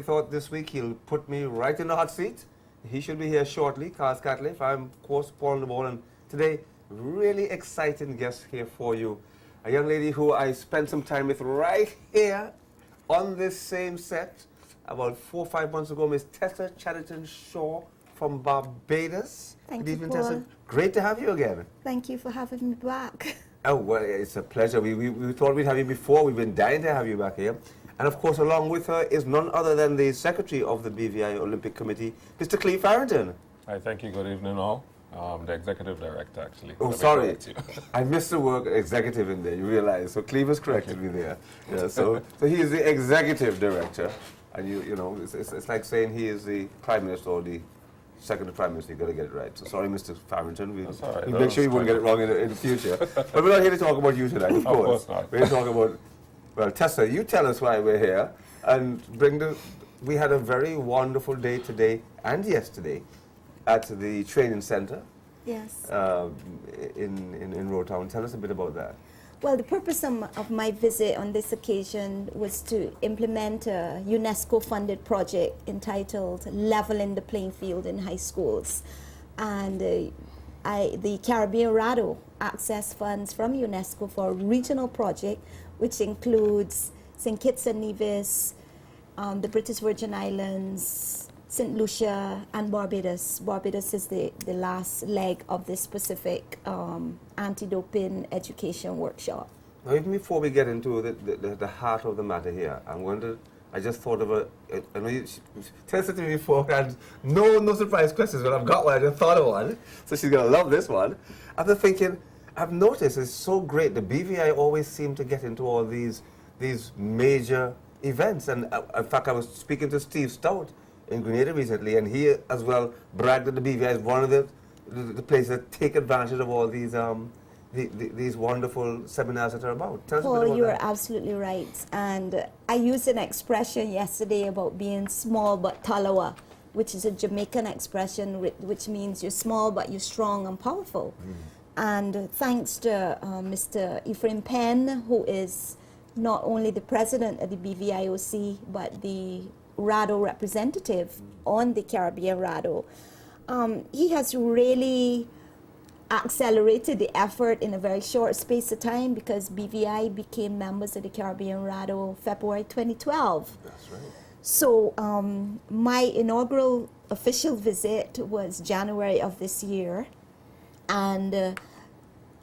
thought this week he'll put me right in the hot seat. He should be here shortly, Carl Catliff. I'm, of course, Paul the Ball, and today, really exciting guest here for you. A young lady who I spent some time with right here on this same set about 4 or 5 months ago, Miss Tessa Chatterton-Shaw from Barbados. Thank Good you, evening, Paul. Tessa. Great to have you again. Thank you for having me back. Oh, well, it's a pleasure. We thought we'd have you before. We've been dying to have you back here. And, of course, along with her is none other than the Secretary of the BVI Olympic Committee, Mr. Cleve Farrington. Hi, thank you. Good evening, all. The Executive Director, actually. Oh, sorry. I missed the word executive in there, you realize. So Cleve has corrected me there. Yeah, so he is the Executive Director. And, you know, it's like saying he is the Prime Minister or the Second Prime Minister. You've got to get it right. So sorry, Mr. Farrington. We'll make sure you won't get it wrong in the future. But we're not here to talk about you tonight, of course. Of course not. We're here to talk about, well, Tessa, you tell us why we're here. And we had a very wonderful day today and yesterday at the training center. Yes. In Rotown. Tell us a bit about that. Well, the purpose of my visit on this occasion was to implement a UNESCO-funded project entitled Leveling the Playing Field in High Schools. And the Caribbean RADO accessed funds from UNESCO for a regional project, which includes St. Kitts and Nevis, the British Virgin Islands, St. Lucia, and Barbados. Barbados is the last leg of this specific anti-doping education workshop. Now, even before we get into the heart of the matter here, I just thought of I know you tested me before, and no surprise questions, but I've got one. I just thought of one, so she's gonna love this one. I've been thinking, I've noticed it's so great. The BVI always seem to get into all these major events, and in fact, I was speaking to Steve Stout in Grenada recently, and he as well bragged that the BVI is one of the places that take advantage of all these wonderful seminars that are about. Tell us a bit Paul, about you are that. absolutely right. And I used an expression yesterday about being small but talawa, which is a Jamaican expression which means you're small but you're strong and powerful. And thanks to Mr. Ephraim Penn, who is not only the president of the BVIOC, but the RADO representative on the Caribbean RADO. He has really accelerated the effort in a very short space of time because BVI became members of the Caribbean RADO February 2012. That's right. So my inaugural official visit was January of this year, and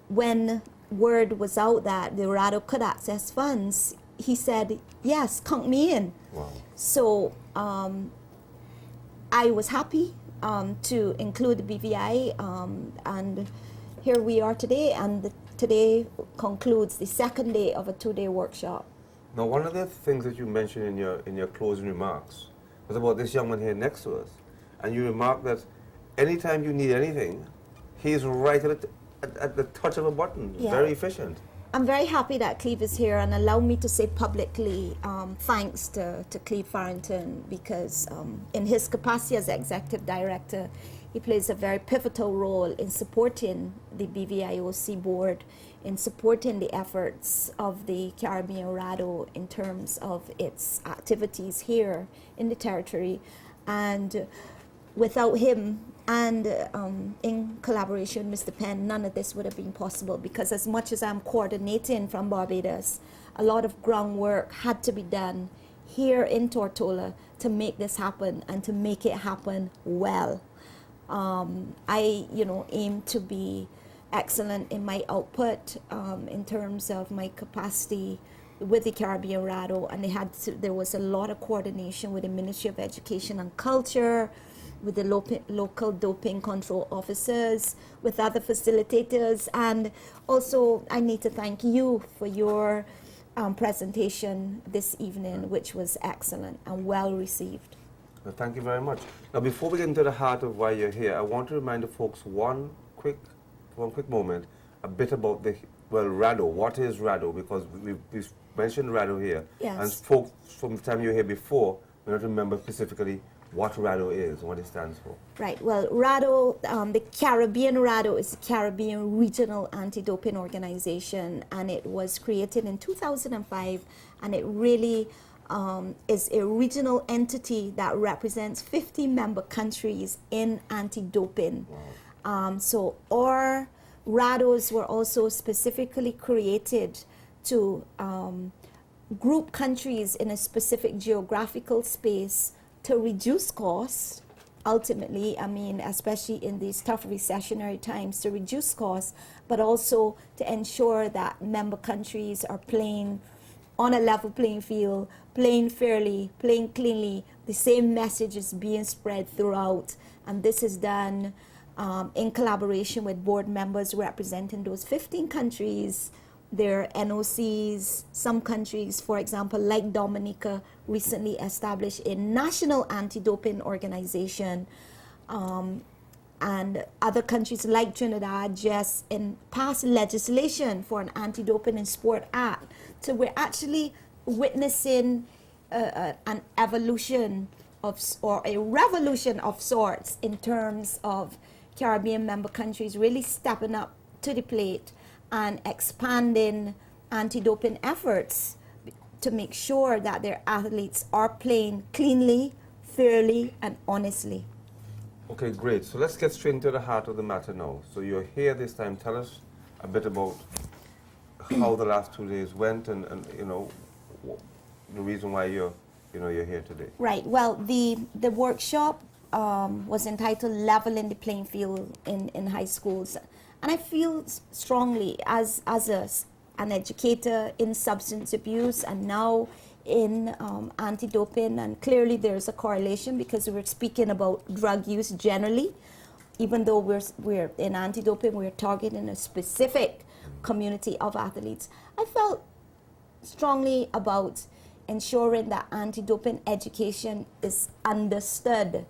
when word was out that the RADO could access funds, he said, yes, count me in. Wow. So I was happy to include the BVI, and here we are today, and today concludes the second day of a 2-day workshop. Now, one of the things that you mentioned in your closing remarks was about this young man here next to us, and you remarked that anytime you need anything, he's right at the touch of a button. Yeah. Very efficient. I'm very happy that Cleve is here, and allow me to say publicly thanks to Cleve Farrington, because in his capacity as Executive Director, he plays a very pivotal role in supporting the BVIOC board, in supporting the efforts of the Caribbean RADO in terms of its activities here in the territory. And without him, and in collaboration with Mr. Penn, none of this would have been possible, because as much as I'm coordinating from Barbados, a lot of groundwork had to be done here in Tortola to make this happen and to make it happen well. I aim to be excellent in my output in terms of my capacity with the Caribbean RADO, and there was a lot of coordination with the Ministry of Education and Culture, with the local doping control officers, with other facilitators, and also I need to thank you for your presentation this evening, which was excellent and well received. Well, thank you very much. Now, before we get into the heart of why you're here, I want to remind the folks one quick moment, a bit about RADO. What is RADO? Because we've mentioned RADO here, Yes. and folks from the time you were here before may not remember specifically what RADO is and what it stands for. Right. Well, RADO, the Caribbean RADO is the Caribbean Regional Anti-Doping Organization, and it was created in 2005, and it really is a regional entity that represents 50 member countries in anti-doping. Wow. So our RADOs were also specifically created to group countries in a specific geographical space to reduce costs. Ultimately, I mean, especially in these tough recessionary times, to reduce costs, but also to ensure that member countries are playing on a level playing field, playing fairly, playing cleanly. The same message is being spread throughout, and this is done in collaboration with board members representing those 15 countries, their NOCs. Some countries, for example, like Dominica, recently established a national anti-doping organization, and other countries like Trinidad just passed legislation for an anti-doping in sport act. So we're actually witnessing an evolution or a revolution of sorts in terms of Caribbean member countries really stepping up to the plate and expanding anti-doping efforts to make sure that their athletes are playing cleanly, fairly, and honestly. Okay, great. So let's get straight into the heart of the matter now. So you're here this time. Tell us a bit about how the last 2 days went, and you know, the reason why you're here today. Right. Well, the workshop was entitled "Leveling the Playing Field in High Schools," and I feel strongly as an educator in substance abuse and now in anti-doping, and clearly there's a correlation because we're speaking about drug use generally. Even though we're in anti-doping, we're targeting a specific community of athletes. I felt strongly about ensuring that anti-doping education is understood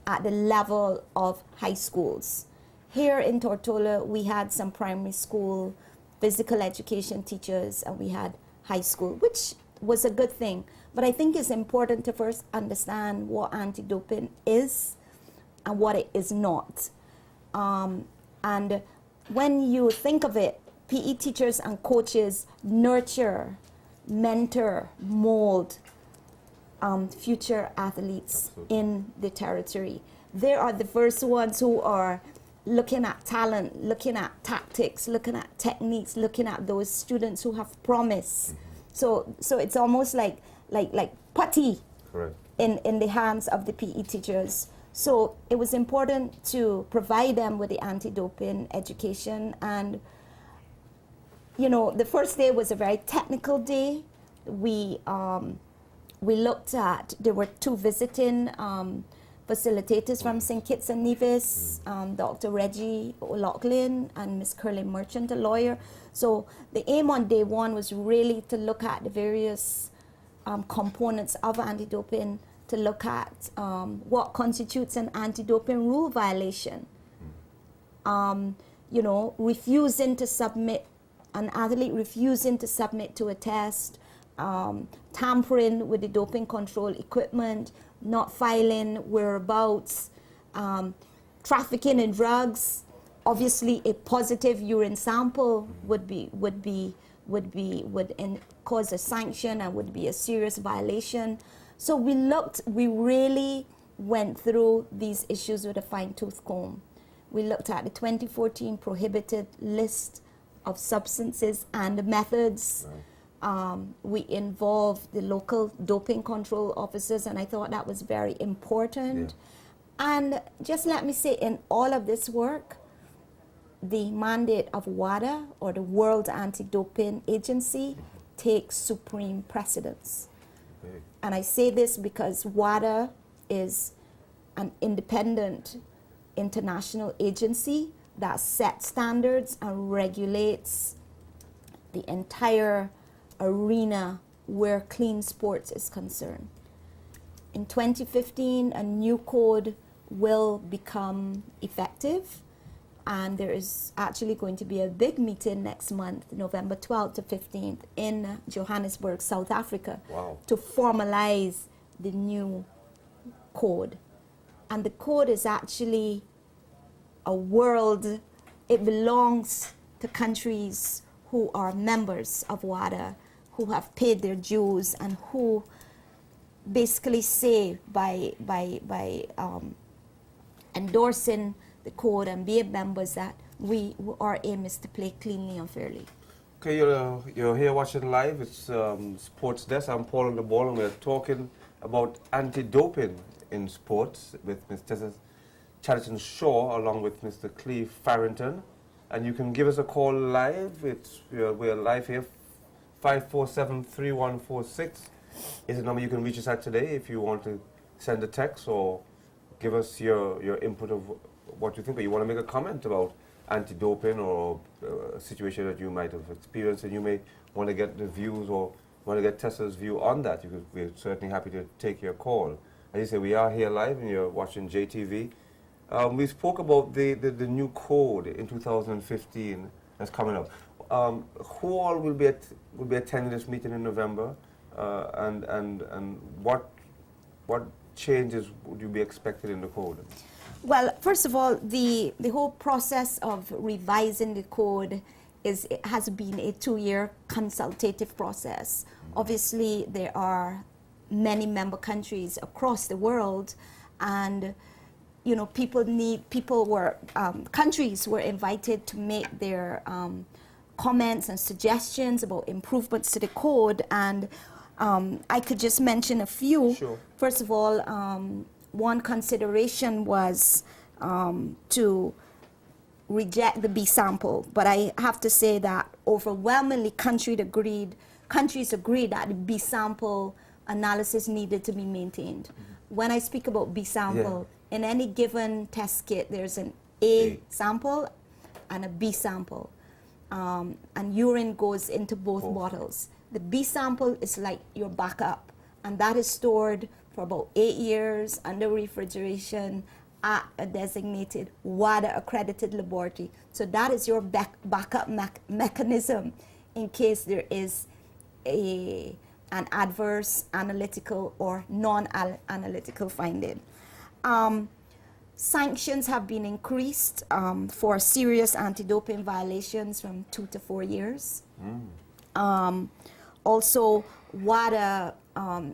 at the level of high schools. Here in Tortola, we had some primary school physical education teachers, and we had high school, which was a good thing. But I think it's important to first understand what anti-doping is and what it is not. And when you think of it, PE teachers and coaches nurture, mentor, mold future athletes in the territory. They are the first ones who are looking at talent, looking at tactics, looking at techniques, looking at those students who have promise. So it's almost like putty. Correct. In the hands of the PE teachers. So it was important to provide them with the anti-doping education. And you know, the first day was a very technical day. We looked at, there were two visiting facilitators from St. Kitts and Nevis, Dr. Reggie O'Loughlin and Ms. Curlin Merchant, a lawyer. So the aim on day one was really to look at the various components of anti-doping, to look at what constitutes an anti-doping rule violation. You know, refusing to submit, an athlete refusing to submit to a test, tampering with the doping control equipment, not filing whereabouts, trafficking in drugs. Obviously, a positive urine sample would cause a sanction and would be a serious violation. So we really went through these issues with a fine-tooth comb. We looked at the 2014 prohibited list of substances and methods. Right. We involved the local doping control officers, and I thought that was very important. Yeah. And just let me say, in all of this work, the mandate of WADA, or the World Anti-Doping Agency, takes supreme precedence. Okay. And I say this because WADA is an independent international agency that sets standards and regulates the entire arena where clean sports is concerned. In 2015, a new code will become effective, and there is actually going to be a big meeting next month, November 12th to 15th, in Johannesburg, South Africa. Wow. To formalize the new code. And the code is actually a world, it belongs to countries who are members of WADA, who have paid their dues, and who basically say by endorsing the code and being members that our aim is to play cleanly and fairly. Okay, you're here watching live. It's Sports Desk. I'm Paul on the ball, and we're talking about anti-doping in sports with Mr. Chatterton Shaw along with Mr. Cleve Farrington. And you can give us a call live. We're live here, 547-3146 is the number you can reach us at today if you want to send a text or give us your input of what you think, or you want to make a comment about anti-doping or a situation that you might have experienced, and you may want to get the views or want to get Tessa's view on that. We're certainly happy to take your call. As you say, we are here live and you're watching JTV. We spoke about the new code in 2015 that's coming up. Who all will be attending this meeting in November, and what changes would you be expected in the code? Well, first of all, the whole process of revising the code has been a 2-year consultative process. Obviously, there are many member countries across the world, and countries were invited to make their comments and suggestions about improvements to the code, and I could just mention a few. Sure. First of all, one consideration was to reject the B sample, but I have to say that overwhelmingly countries agreed that the B sample analysis needed to be maintained. When I speak about B sample, in any given test kit, there's an A sample and a B sample, and urine goes into both bottles. The B sample is like your backup, and that is stored for about 8 years under refrigeration at a designated WADA accredited laboratory. So that is your backup mechanism in case there is an adverse analytical or non-analytical finding. Sanctions have been increased for serious anti-doping violations from 2 to 4 years. Also, WADA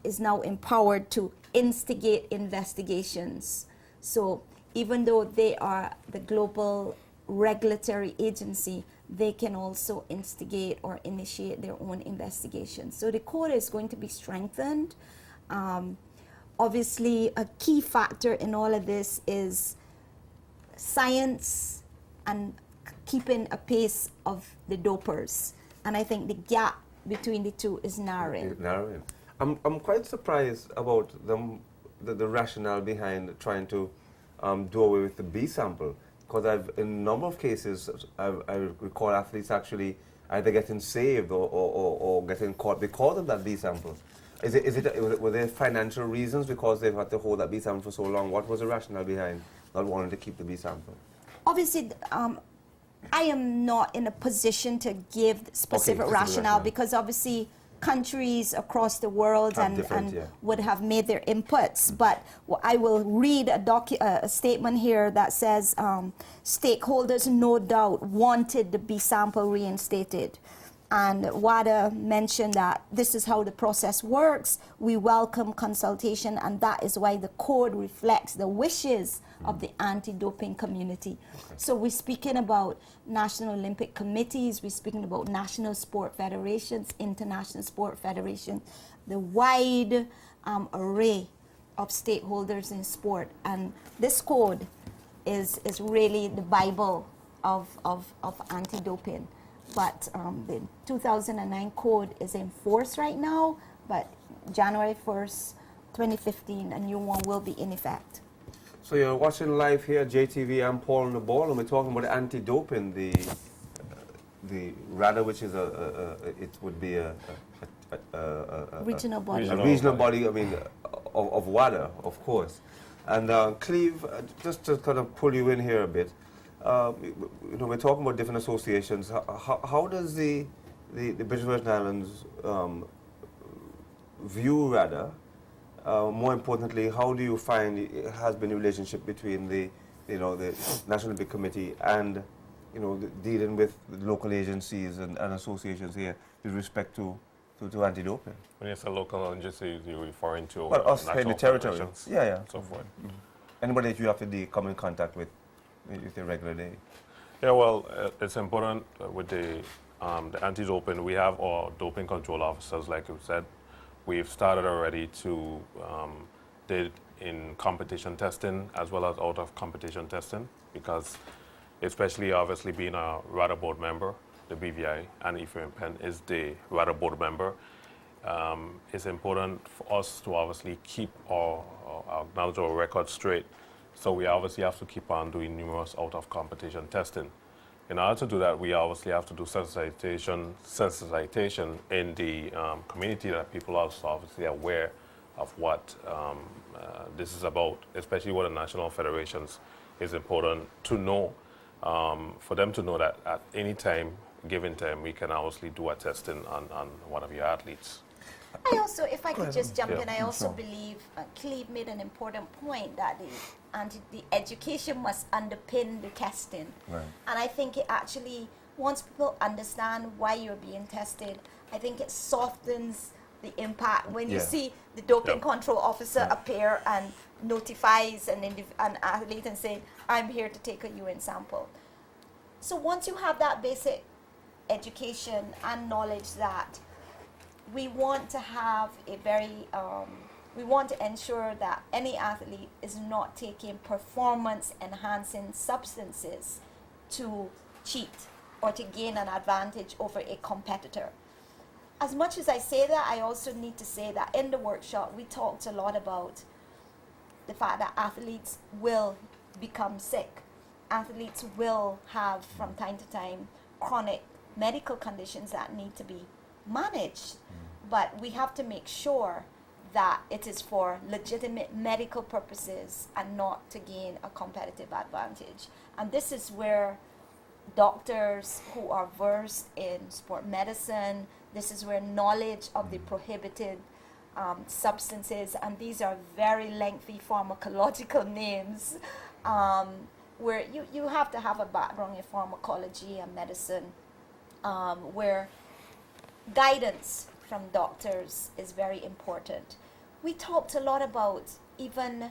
is now empowered to instigate investigations. So even though they are the global regulatory agency, they can also instigate or initiate their own investigations. So the code is going to be strengthened. Obviously, a key factor in all of this is science and keeping a pace of the dopers. And I think the gap between the two is narrowing. I'm quite surprised about the rationale behind trying to do away with the B sample, because in a number of cases I recall athletes actually either getting saved or getting caught because of that B sample. Were there financial reasons because they've had to hold that B sample for so long? What was the rationale behind not wanting to keep the B sample? Obviously, I am not in a position to give specific rationale, because obviously countries across the world would have made their inputs. But I will read a statement here that says stakeholders no doubt wanted the B sample reinstated. And WADA mentioned that this is how the process works. We welcome consultation, and that is why the code reflects the wishes of the anti-doping community. Okay. So we're speaking about national Olympic committees, we're speaking about national sport federations, international sport federations, the wide array of stakeholders in sport. And this code is really the Bible of anti-doping. But the 2009 code is in force right now, but January 1st, 2015, a new one will be in effect. So you're watching live here at JTV. I'm Paul on the ball, and we're talking about anti-doping, the RADA, which is it would be a regional body. A regional body, I mean, of WADA, of course. And Cleve, just to kind of pull you in here a bit, we're talking about different associations. How does the British Virgin Islands view RADA? More importantly, how do you find it has been the relationship between the National Olympic Committee and dealing with local agencies and associations here with respect to to anti-doping. When you say local agencies, you're referring to Well, us here in the national territory. federations Yeah, yeah. and so forth. Anybody that you have to come in contact with a regular day. Yeah, well, it's important with the anti-doping. We have our doping control officers, like you said. We've started already to did in competition testing as well as out of competition testing, because especially obviously being a RADA board member, the BVI and Ephraim Penn is the RADA board member. It's important for us to obviously keep our acknowledge our record straight. So we obviously have to keep on doing numerous out of competition testing. In order to do that, we obviously have to do sensitization in the community, that people are also obviously aware of what this is about, especially with the national federations. It's important to know, for them to know that at any time, given time, we can obviously do a testing on one of your athletes. I also, if I could just jump Yeah. in, I also Sure. believe Cleve made an important point that the education must underpin the testing. Right. And I think it actually, once people understand why you're being tested, I think it softens the impact when you Yeah. see the doping Yeah. control officer appear and notifies an athlete and say, I'm here to take a urine sample. So once you have that basic education and knowledge that we want to have a very, we want to ensure that any athlete is not taking performance enhancing substances to cheat or to gain an advantage over a competitor. As much as I say that, I also need to say that in the workshop, we talked a lot about the fact that athletes will become sick. Athletes will have, from time to time, chronic medical conditions that need to be managed. But we have to make sure that it is for legitimate medical purposes and not to gain a competitive advantage. And this is where doctors who are versed in sport medicine, this is where knowledge of the prohibited substances, and these are very lengthy pharmacological names, where you have to have a background in pharmacology and medicine, where guidance from doctors is very important. We talked a lot about even,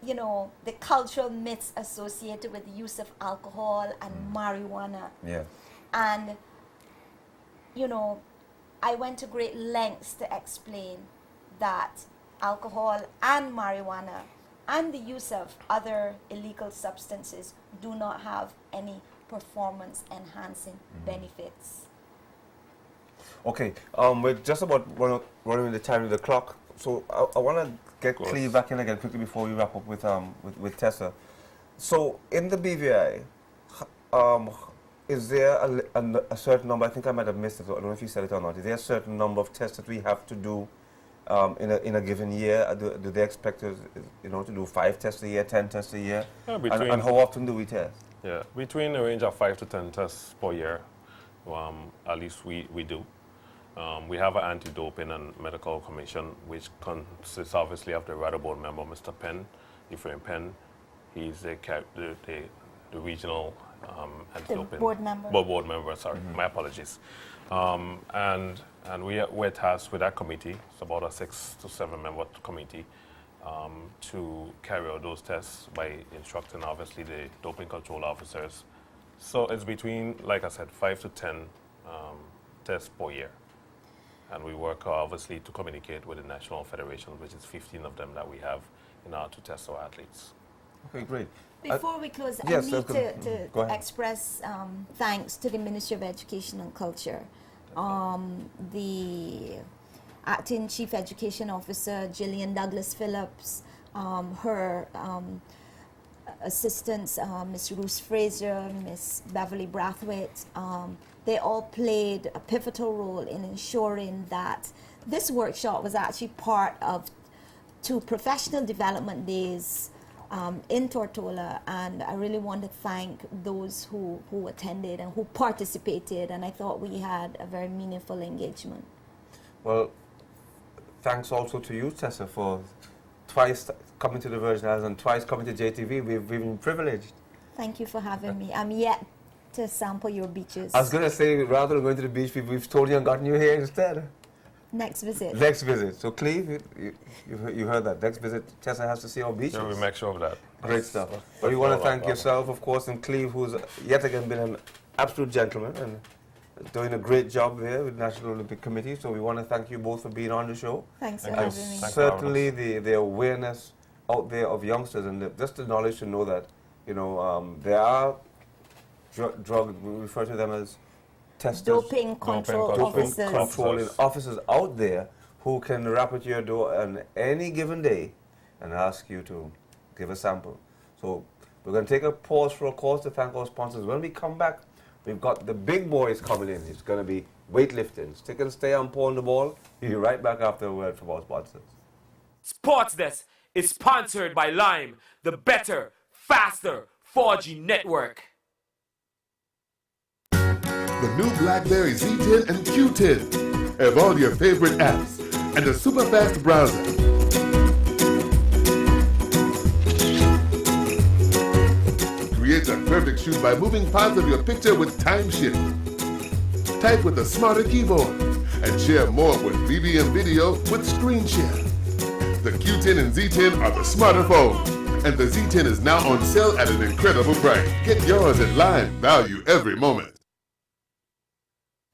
the cultural myths associated with the use of alcohol and marijuana. Yeah. And, I went to great lengths to explain that alcohol and marijuana and the use of other illegal substances do not have any performance enhancing benefits. Okay, we're just about running the time of the clock, so I want to get course. Cleve back in again quickly before we wrap up with Tessa. So in the BVI, is there a certain number? I think I might have missed it. I don't know if you said it or not. Is there a certain number of tests that we have to do in a given year? Do they expect us, to do 5 tests a year, 10 tests a year? Yeah, And how often do we test? Yeah, between a range of 5 to 10 tests per year, at least we do. We have an anti-doping and medical commission, which consists obviously of the RADA board member, Mr. Penn, Ephraim Penn. He's the regional anti-doping board member. Board member. Sorry, my apologies. And we're tasked with that committee. It's about a 6 to 7 member committee to carry out those tests by instructing obviously the doping control officers. So it's between, like I said, 5 to 10 tests per year. And we work obviously to communicate with the national federation, which is 15 of them that we have in order to test our athletes. Okay, great. Before we close, yes, I need go to ahead. express thanks to the Ministry of Education and Culture. The Acting Chief Education Officer, Gillian Douglas Phillips, her assistants, Ms. Ruth Fraser, Ms. Beverly Brathwaite, they all played a pivotal role in ensuring that this workshop was actually part of 2 professional development days in Tortola, and I really want to thank those who attended and who participated, and I thought we had a very meaningful engagement. Well, thanks also to you, Tessa, for twice coming to the Virgin Islands and twice coming to JTV. We've been privileged. Thank you for having me. I'm yet to sample your beaches. I was going to say, rather than going to the beach, we've told you and gotten you here instead. Next visit. Next visit. So, Cleve, you heard that. Next visit, Tessa has to see our beaches. Yeah, we make sure of that. Great stuff. But we want to thank yourself, of course, and Cleve, who's yet again been an absolute gentleman and doing a great job there with the National Olympic Committee. So we want to thank you both for being on the show. Thanks for And having me. certainly the awareness out there of youngsters and just the knowledge to know that, there are drug, we refer to them as testers. Doping control officers. Controlling officers out there who can rap at your door on any given day and ask you to give a sample. So we're going to take a pause for a call to thank our sponsors. When we come back, we've got the big boys coming in. It's going to be weightlifting. Stick and stay on Pulling the Ball. We'll be right back after a word from our sponsors. Sports Desk is sponsored by Lime, the better, faster 4G network. The new BlackBerry Z10 and Q10 have all your favorite apps and a super fast browser. Create a perfect shoot by moving parts of your picture with time shift. Type with a smarter keyboard and share more with BBM Video with Screen Share. The Q10 and Z10 are the smarter phones, and the Z10 is now on sale at an incredible price. Get yours at Lime. Value every moment.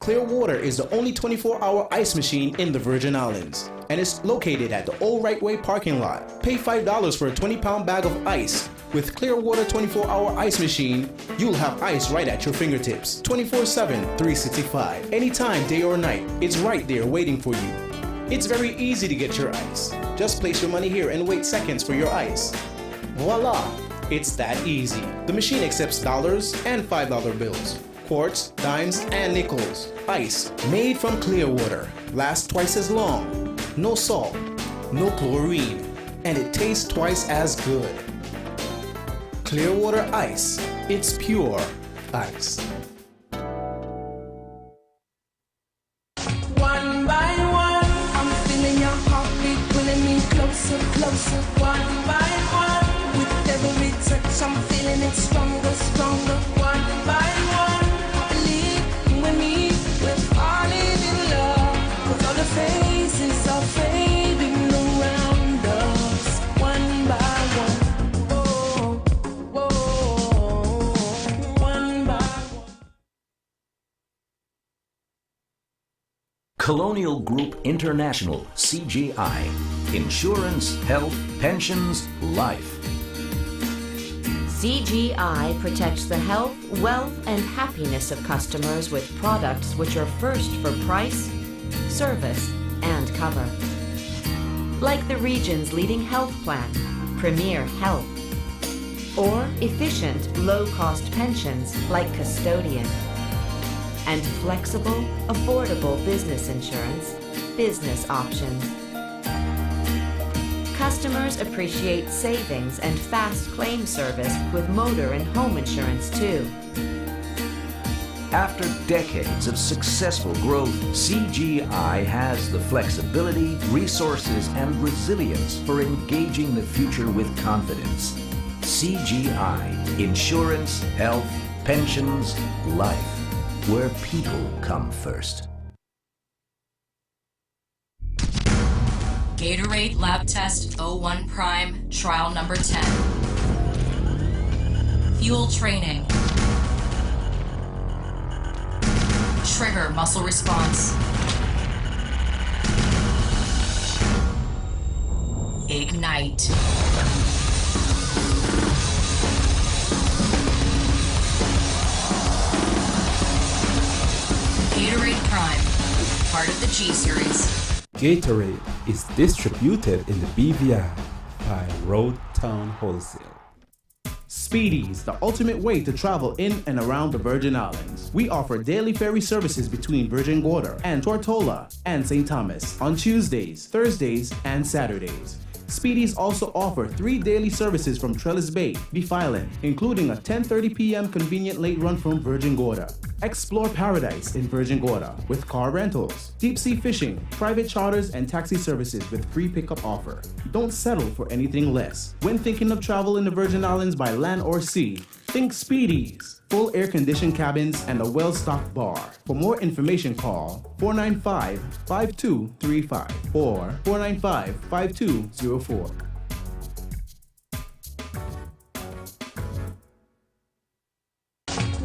Clearwater is the only 24-hour ice machine in the Virgin Islands, and it's located at the Old Right Way parking lot. Pay $5 for a 20-pound bag of ice. With Clearwater 24-hour ice machine, you'll have ice right at your fingertips, 24/7, 365. Anytime, day or night, it's right there waiting for you. It's very easy to get your ice. Just place your money here and wait seconds for your ice. Voila! It's that easy. The machine accepts dollars and $5 bills, quarts, dimes, and nickels. Ice made from Clearwater lasts twice as long. No salt, no chlorine, and it tastes twice as good. Clearwater Ice. It's pure ice. One by one, I'm feeling your heartbeat pulling me closer, closer. One by one, with every touch, I'm feeling it stronger, stronger. One by one, I believe you and me, we're falling in love. 'Cause all the faces are fading around us. One by one. Whoa, whoa, one by one. Colonial Group International, CGI. Insurance, health, pensions, life. CGI protects the health, wealth, and happiness of customers with products which are first for price, service, and cover. Like the region's leading health plan, Premier Health. Or efficient, low-cost pensions like Custodian. And flexible, affordable business insurance, Business Options. Customers appreciate savings and fast claim service with motor and home insurance too. After decades of successful growth, CGI has the flexibility, resources, and resilience for engaging the future with confidence. CGI. Insurance, health, pensions, life. Where people come first. Gatorade Lab Test 01 Prime, trial number 10. Fuel training. Trigger muscle response. Ignite. Gatorade Prime, part of the G Series. Gatorade is distributed in the BVI by Road Town Wholesale. Speedies, the ultimate way to travel in and around the Virgin Islands. We offer daily ferry services between Virgin Gorda and Tortola and St. Thomas on Tuesdays, Thursdays, and Saturdays. Speedies also offer 3 daily services from Trellis Bay, Beef Island, including a 10:30 p.m. convenient late run from Virgin Gorda. Explore paradise in Virgin Gorda with car rentals, deep sea fishing, private charters, and taxi services with free pickup offer. Don't settle for anything less. When thinking of travel in the Virgin Islands by land or sea, think Speedies. full air-conditioned cabins, and a well-stocked bar. For more information, call 495-5235 or 495-5204.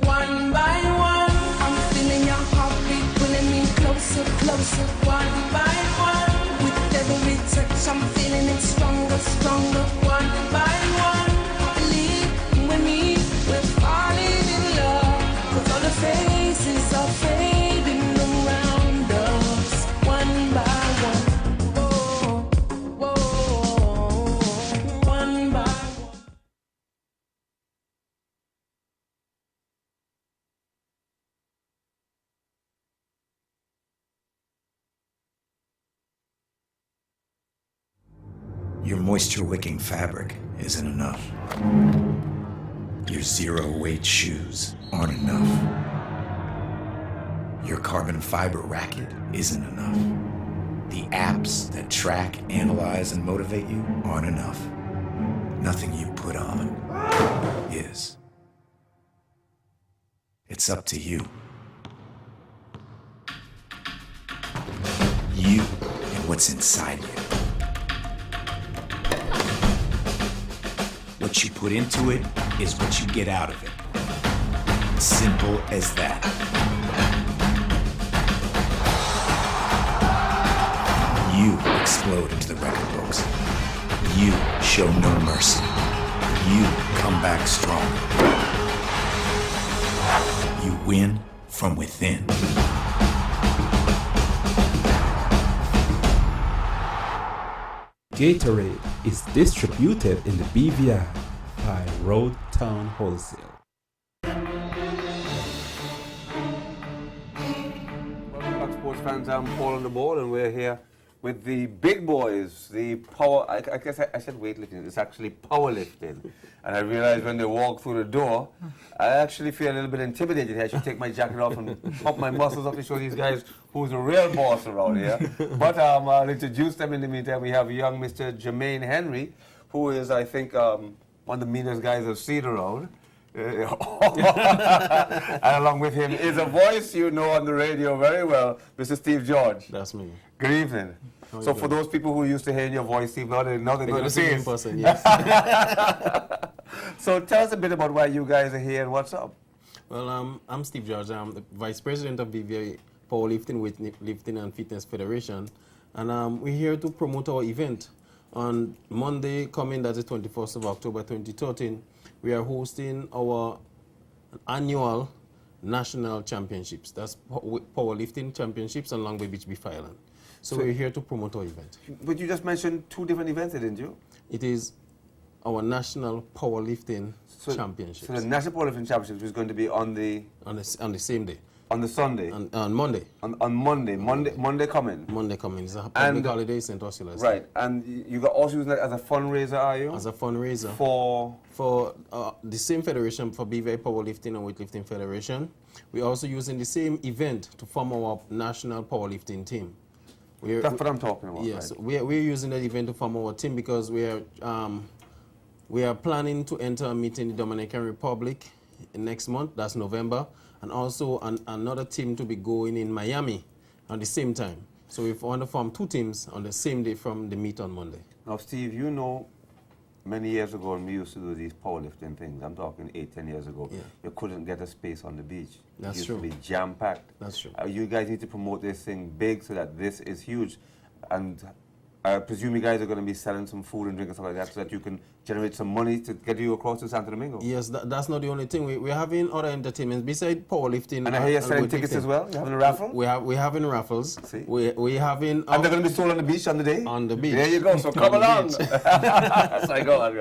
One by one, I'm feeling your heartbeat pulling me closer, closer. One by one, with every touch, I'm feeling it stronger, stronger. One by one, believe with me, we're falling in love. 'Cause all the faces are fading around us. One by one, whoa, whoa, one by one. Your moisture-wicking fabric isn't enough. Your zero-weight shoes aren't enough. Your carbon fiber racket isn't enough. The apps that track, analyze, and motivate you aren't enough. Nothing you put on is. It's up to you. You and what's inside you. What you put into it is what you get out of it. Simple as that. You explode into the record books. You show no mercy. You come back strong. You win from within. Gatorade is distributed in the BVI by Road Town Wholesale. Welcome back, sports fans. I'm Paul on the ball, and we're here with the big boys, the power. I guess I said weightlifting. It's actually powerlifting. And I realized when they walk through the door, I actually feel a little bit intimidated. I should take my jacket off and pump my muscles up to show these guys who's the real boss around here. But I'll introduce them in the meantime. We have young Mr. Jermaine Henry, who is, I think, one of the meanest guys I've seen around. And along with him is a voice you know on the radio very well, Mr. Steve George. That's me. Good evening. So for those people who used to hear your voice, Steve, now they know the see in face. person, yes. So tell us a bit about why you guys are here and what's up. Well, I'm Steve George. I'm the Vice President of BVI Powerlifting, Weightlifting and Fitness Federation. And we're here to promote our event. On Monday coming, that's the 21st of October 2013, we are hosting our annual national championships. That's powerlifting championships on Long Bay Beach, Beef Island. So we're here to promote our event. But you just mentioned two different events, didn't you? It is our national powerlifting championships. So the national powerlifting championships is going to be on the same day. On the Sunday? On Monday. On Monday. Monday coming? Monday coming. It's a public holiday, St. Ursula's. Right. And you are also using that as a fundraiser, are you? As a fundraiser. For the same federation, for BVI Powerlifting and Weightlifting Federation. We're also using the same event to form our national powerlifting team. That's what I'm talking about. Yes. Right. We're using that event to form our team because we are planning to enter a meet in the Dominican Republic next month. That's November. And also another team to be going in Miami at the same time. So we want to form two teams on the same day from the meet on Monday. Now, Steve, you know, many years ago when we used to do these powerlifting things, I'm talking 8-10 years ago, you couldn't get a space on the beach. That's it used true. to be jam-packed. That's true. You guys need to promote this thing big so that this is huge. And I presume you guys are going to be selling some food and drink and stuff like that so that you can generate some money to get you across to Santo Domingo. Yes, that's not the only thing. We're having other entertainments besides powerlifting. And I hear you're selling tickets as well? You're having a raffle? We're having raffles. See? We're having... And they're going to be sold on the beach on the day? On the beach. There you go, so come along. Sorry, go on.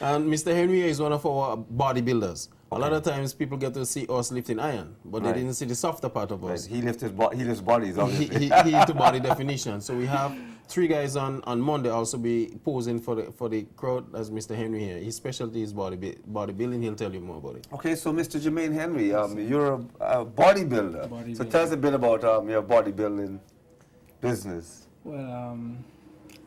And Mr. Henry is one of our bodybuilders. A lot of times people get to see us lifting iron, but they didn't see the softer part of us. He lifts bodies, obviously. He is the body definition. So we have 3 guys on Monday also be posing for the crowd as Mr. Henry here. His specialty is bodybuilding. He'll tell you more about it. Okay, so Mr. Jermaine Henry, you're a bodybuilder. So tell us a bit about your bodybuilding business. Well,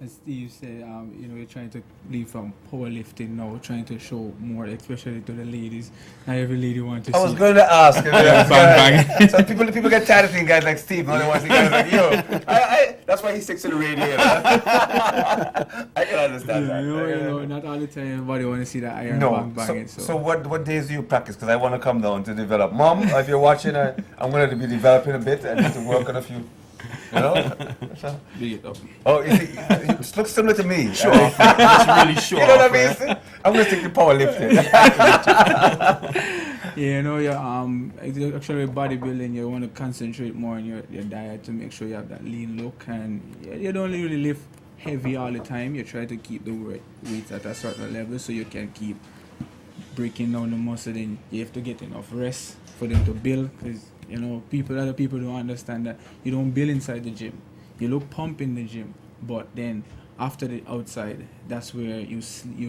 as Steve said, we're trying to leave from powerlifting now, trying to show more, especially to the ladies. Not every lady wants to see. I was going to ask. Bang, bang. So people get tired of seeing guys like Steve. No, they want to see guys like you. That's why he sticks to the radio. I can understand that. Not all the time everybody want to see that iron No. banging. So what days do you practice? Because I want to come down to develop. Mom, if you're watching, I'm going to be developing a bit. I need to work on a few. So. Big it up. Oh, it looks similar to me. Sure. It's really sure. You know what I mean? I'm going to stick to powerlifting. Actually bodybuilding, you want to concentrate more on your diet to make sure you have that lean look, and you don't really lift heavy all the time. You try to keep the weight at a certain level so you can keep breaking down the muscle. Then you have to get enough rest for them to build, because other people don't understand that you don't build inside the gym. You look pump in the gym, but then after the outside, that's where you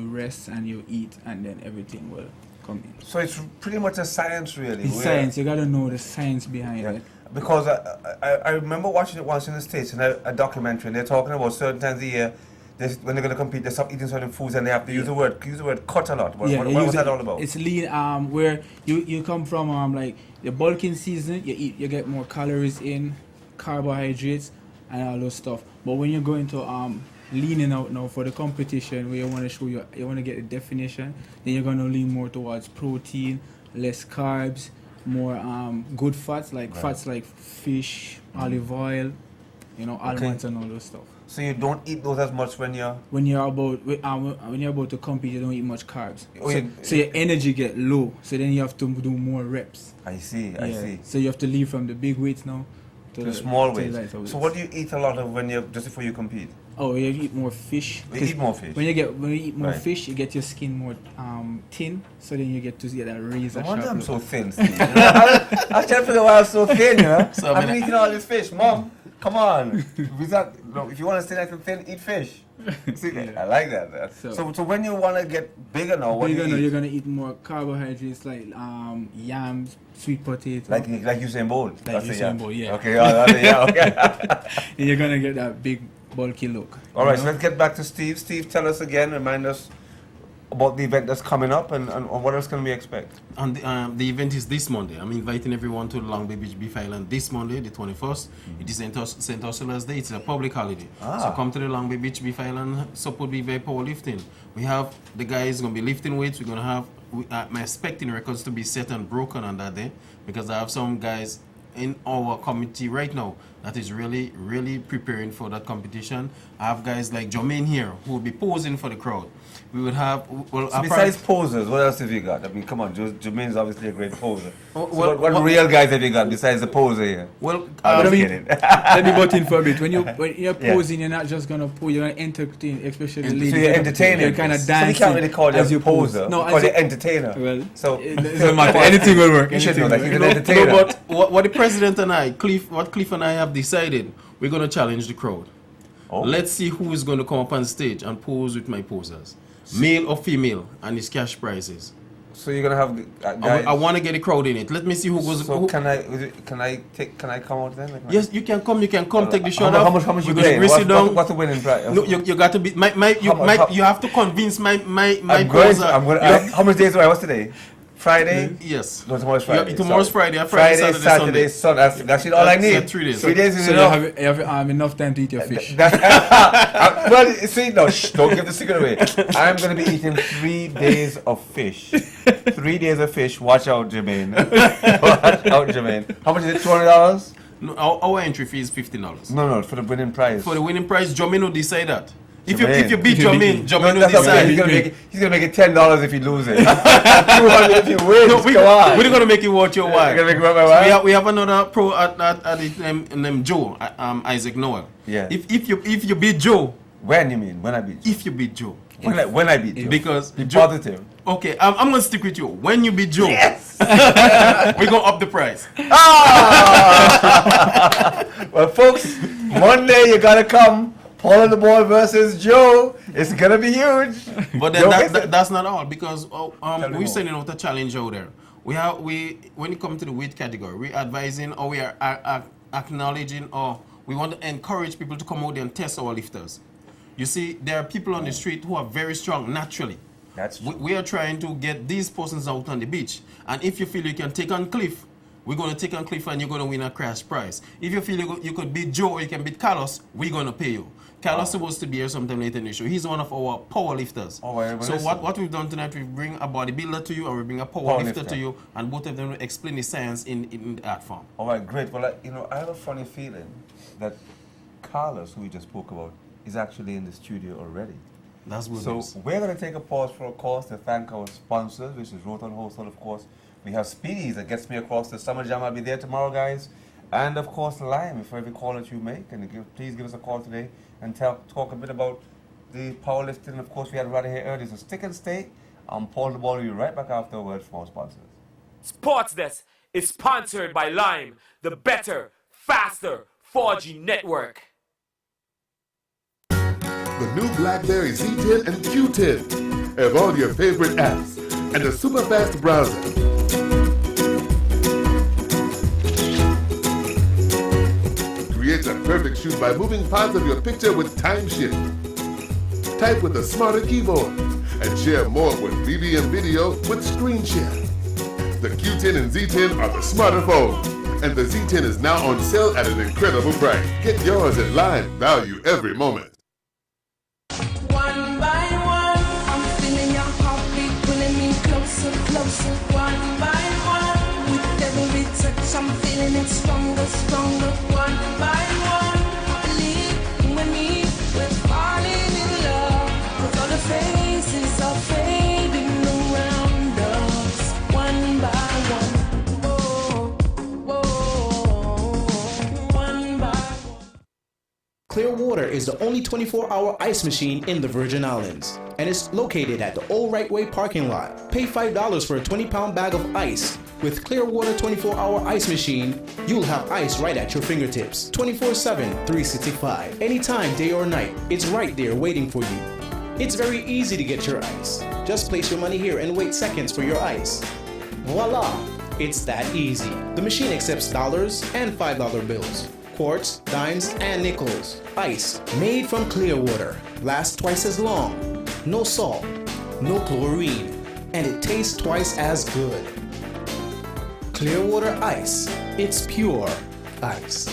rest and you eat, and then everything will come in. So it's pretty much a science, really. It's science. You gotta know the science behind it. Because I remember watching it once in the States in a documentary, and they're talking about certain times a year, when they're going to compete, they stop eating certain foods and they have to use the word cut a lot. What was that all about? It's lean, where you come from, like the bulking season, you get more calories in, carbohydrates, and all those stuff. But when you go into leaning out now for the competition, where you want to show you want to get the definition, then you're going to lean more towards protein, less carbs, more good fats like fish, olive oil, almonds and all those stuff. So you don't eat those as much when you're about to compete. You don't eat much carbs. So your energy get low. So then you have to do more reps. I see. So you have to leave from the big weights now to the small weights. So what do you eat a lot of just before you compete? Oh, you eat more fish. You eat more fish. When you eat more fish, you get your skin more thin. So then you get to get that razor sharp. I'm so thin, Steve. I was trying to figure out why I'm so thin. So I've been eating all this fish, Mom. Come on. If you want to stay nice and thin, eat fish. See, I like that. So when you want to get bigger now, what do you eat? You're going to eat more carbohydrates like yams, sweet potato. Like Usain Bolt. Like Usain Bolt, yeah. Okay, okay. And you're going to get that big, bulky look. All right, so let's get back to Steve. Steve, tell us again, remind us about the event that's coming up and what else can we expect? And the event is this Monday. I'm inviting everyone to the Long Bay Beach Beef Island this Monday, the 21st. Mm-hmm. It is St. Ursula's Day. It's a public holiday. So come to the Long Bay Beach Beef Island. Support BVI powerlifting. We have the guys going to be lifting weights. We're going to have my expecting records to be set and broken on that day, because I have some guys in our committee right now that is really, really preparing for that competition. I have guys like Jermaine here who will be posing for the crowd. We would have... So besides posers, what else have you got? I mean, come on, Jermaine's obviously a great poser. What real guys have you got besides the poser here? Well, let me butt in for a bit. When you're posing, you're not just going to pose, you're going to entertain, especially the ladies. So you're entertaining. You're kind of dancing. So we can't really call you a poser. No, we call you entertainer. Well, so it doesn't matter. Anything will work. You should know that. He's an entertainer. No, but what the president and Cliff and I have decided, we're going to challenge the crowd. Oh. Let's see who is going to come up on stage and pose with my posers. Male or female, and it's cash prizes. So you're gonna have guys. I want to get a crowd in it. Let me see who goes. So can I come out then? Yes, you can come. You can come. Take the shot off. How much you pay? What's the winning prize? No, you got to be. You have to convince my poser. How much days do I? What's today? Friday? Yes. No, tomorrow's Friday. Tomorr's Friday. Friday, Saturday, Sunday. That's all I need. 3 days. 3 days is so enough. You have enough time to eat your fish. Well, see, no, don't give the secret away. I'm going to be eating 3 days of fish. 3 days of fish. Watch out, Jermaine. Watch out, Jermaine. How much is it? $200? No, our entry fee is $50. No, for the winning prize. For the winning prize, Jermaine will decide that. If you beat Jermaine will decide. Okay. He's gonna make it $10 if he loses. $200 if you win. No, we're gonna make it worth your while. Gonna make it worth my while. We have another pro at named Joe, Isaac Noel. Yeah. If you beat Joe. When you mean? When I beat Joe? If you beat Joe. When I beat Joe. Because be positive. Okay, I'm gonna stick with you. When you beat Joe, yes, we're gonna up the price. Well, folks, Monday you gotta come. Paul on the Ball versus Joe. It's gonna be huge. But then that's not all, because we're sending out a challenge out there. When it comes to the weight category, we're advising, or we are acknowledging, or we want to encourage people to come out there and test our lifters. You see, there are people on the street who are very strong naturally. That's true. We are trying to get these persons out on the beach. And if you feel you can take on Cliff, we're going to take on Cliff and you're going to win a cash prize. If you feel you could beat Joe or you can beat Carlos, we're going to pay you. Carlos is supposed to be here sometime later in the show. He's one of our power lifters. So what we've done tonight, we bring a bodybuilder to you and we bring a power lifter to you, and both of them will explain the science in the art form. All right, great. Well, I have a funny feeling that Carlos, who we just spoke about, is actually in the studio already. That's good. So we're going to take a pause for a course to thank our sponsors, which is Rotan Wholesale, of course. We have Speedies that gets me across the summer jam. I'll be there tomorrow, guys. And of course, Lime, for every call that you make. And please give us a call today and talk a bit about the powerlifting. Of course, we had Roddy here earlier. So stick and stay. Paul the Ball will be right back after a word from our sponsors. Sports Desk is sponsored by Lime, the better, faster 4G network. The new BlackBerry Z10 and Q10 have all your favorite apps and a super fast browser. Create the perfect shoot by moving parts of your picture with time shift. Type with a smarter keyboard and share more with BBM Video with Screen Share. The Q10 and Z10 are the smarter phones, and the Z10 is now on sale at an incredible price. Get yours at Lime. Value every moment. One by one, I'm feeling your heartbeat pulling me closer, closer. One by one, with every touch, I'm feeling it stronger, stronger. One by one, believe with me, we're falling in love. 'Cause all the faces are fading around us. One by one, whoa, whoa, one by one. Clearwater is the only 24-hour ice machine in the Virgin Islands, and it's located at the Old Right Way parking lot. Pay $5 for a 20-pound bag of ice. With Clearwater 24-hour ice machine, you'll have ice right at your fingertips, 24/7, 365. Anytime, day or night, it's right there waiting for you. It's very easy to get your ice. Just place your money here and wait seconds for your ice. Voila! It's that easy. The machine accepts dollars and $5 bills, quarts, dimes, and nickels. Ice made from Clearwater lasts twice as long. No salt, no chlorine, and it tastes twice as good. Clearwater Ice. It's pure ice.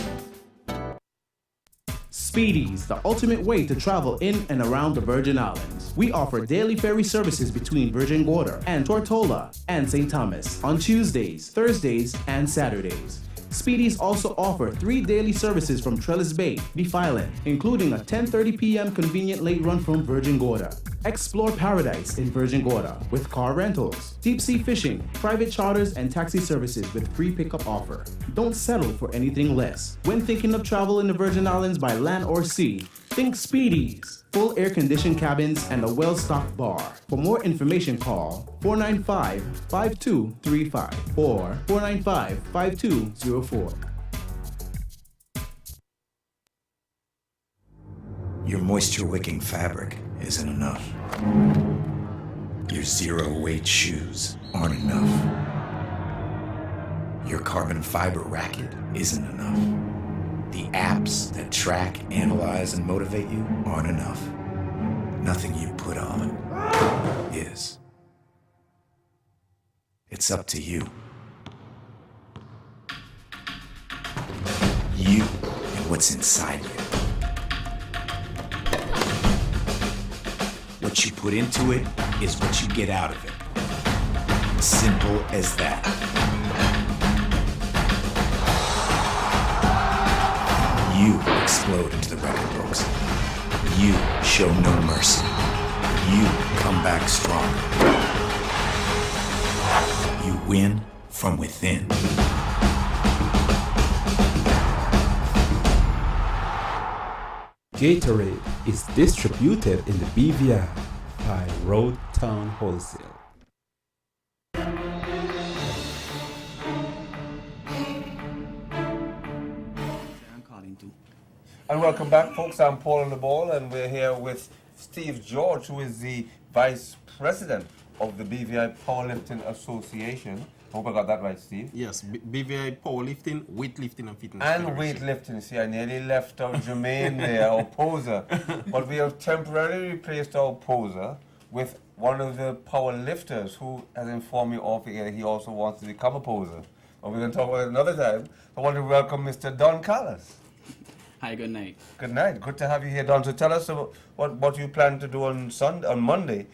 Speedies, the ultimate way to travel in and around the Virgin Islands. We offer daily ferry services between Virgin Gorda and Tortola and St. Thomas on Tuesdays, Thursdays, and Saturdays. Speedies also offer 3 daily services from Trellis Bay, Beef Island, including a 10:30 p.m. convenient late run from Virgin Gorda. Explore paradise in Virgin Gorda with car rentals, deep sea fishing, private charters, and taxi services with free pickup offer. Don't settle for anything less. When thinking of travel in the Virgin Islands by land or sea, think Speedies. Full air-conditioned cabins and a well-stocked bar. For more information, call 495-5235 or 495-5204. Your moisture-wicking fabric isn't enough. Your zero-weight shoes aren't enough. Your carbon fiber racket isn't enough. The apps that track, analyze, and motivate you aren't enough. Nothing you put on is. It's up to you. You and what's inside you. What you put into it is what you get out of it. Simple as that. You explode into the record books. You show no mercy. You come back strong. You win from within. Gatorade is distributed in the BVI by Road Town Wholesale. And welcome back, folks. I'm Paul on the Ball, and we're here with Steve George, who is the Vice President of the BVI Powerlifting Association. Hope I got that right, Steve. Yes, BVI powerlifting, weightlifting, and fitness. And federation. weightlifting. See, I nearly left out Jermaine there, our poser. But we have temporarily replaced our poser with one of the power lifters who has informed me off air he also wants to become a poser. But we're going to talk about it another time. I want to welcome Mr. Don Callis. Hi, good night. Good night. Good to have you here, Don. So tell us about what you plan to do on Monday.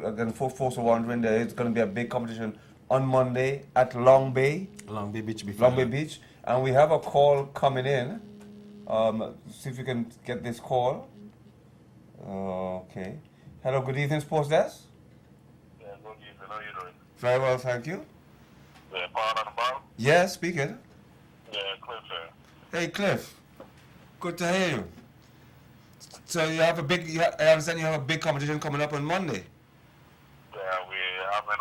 Again, for folks who are wondering, there is going to be a big competition on Monday at Long Bay. Long Bay Beach. Long Bay Beach. And we have a call coming in. See if we can get this call. Okay. Hello, good evening, Sports Desk. Yeah, good evening. How are you doing? Very well, thank you. Yeah, Paul on the ball? Yes, speaking. Yeah, Cliff here. Hey, Cliff. Good to hear you. So you have I understand you have a big competition coming up on Monday. Yeah, we're having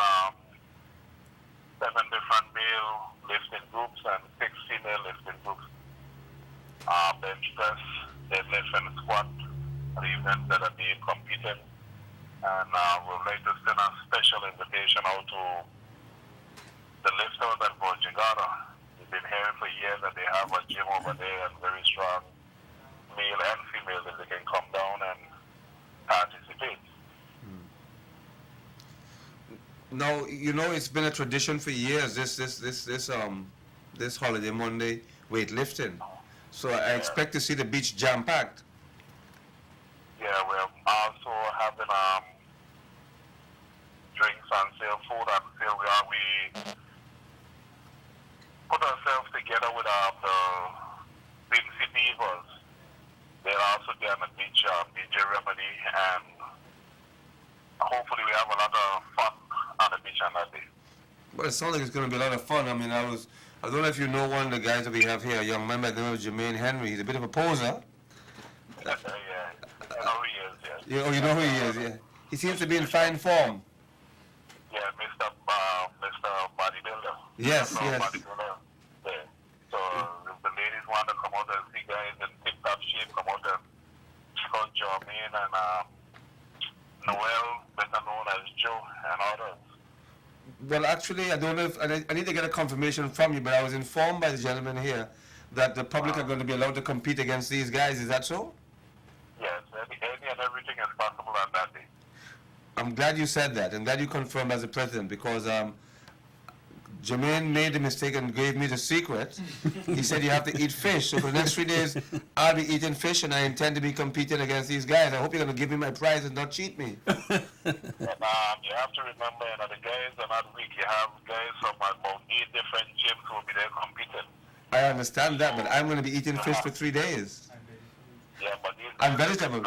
7 different male lifting groups and 6 female lifting groups. Bench press, deadlift, and squat are the events that are being competed. And we'd like to send a special invitation out to the lifters at Borgigata. We've been hearing for years that they have a gym over there and very strong male and female that they can come down and participate. Now, you know, it's been a tradition for years, this holiday Monday, weightlifting. So I expect to see the beach jam-packed. Yeah, we're also having drinks on sale, food on sale. We put ourselves together with the Vincy Beavers. They're also there on the beach, DJ Remedy, and hopefully we have a lot of fun on the beach on that day. Well, it sounds like it's going to be a lot of fun. I mean, I don't know if you know one of the guys that we have here, a young man by the name of Jermaine Henry. He's a bit of a poser. Yeah, you know who he is, yeah. You know who he is, yeah. He seems to be in fine form. Yeah, Mr. Bodybuilder. Yes, Mr. yes. Bodybuilder. Yeah. So if the ladies want to come out and see guys in tip-top shape, come out and check out Jermaine and Noel, better known as Joe, and others. Well, actually, I don't know if I need to get a confirmation from you, but I was informed by the gentleman here that the public are going to be allowed to compete against these guys. Is that so? Yes, any and everything is possible on that day. I'm glad you said that. I'm glad you confirmed as a president because Jermaine made the mistake and gave me the secret. He said you have to eat fish. So for the next 3 days, I'll be eating fish and I intend to be competing against these guys. I hope you're going to give me my prize and not cheat me. And you have to remember, the guys are not weak. You have guys from about 8 different gyms who will be there competing. I understand that, but I'm going to be eating fish for 3 days. Yeah, but these And vegetables.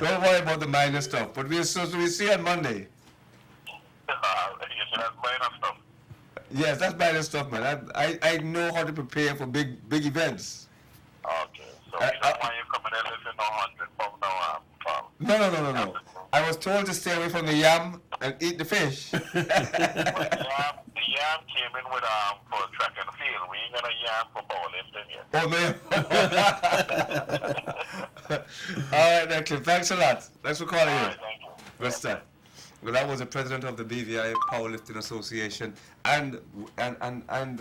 Don't worry about the minor stuff. But we'll see you on Monday. You should have minor stuff. Yes, that's minor stuff, man. I know how to prepare for big events. Okay, so we don't want you coming in lifting 100 pounds now, No. I was told to stay away from the yam and eat the fish. The yam came in with for track and field. We ain't gonna yam for powerlifting yet. All right, then, Cliff. Thanks a lot. Thanks for calling in. Thank you. Good stuff. Well, that was the president of the BVI Powerlifting Association, and I'm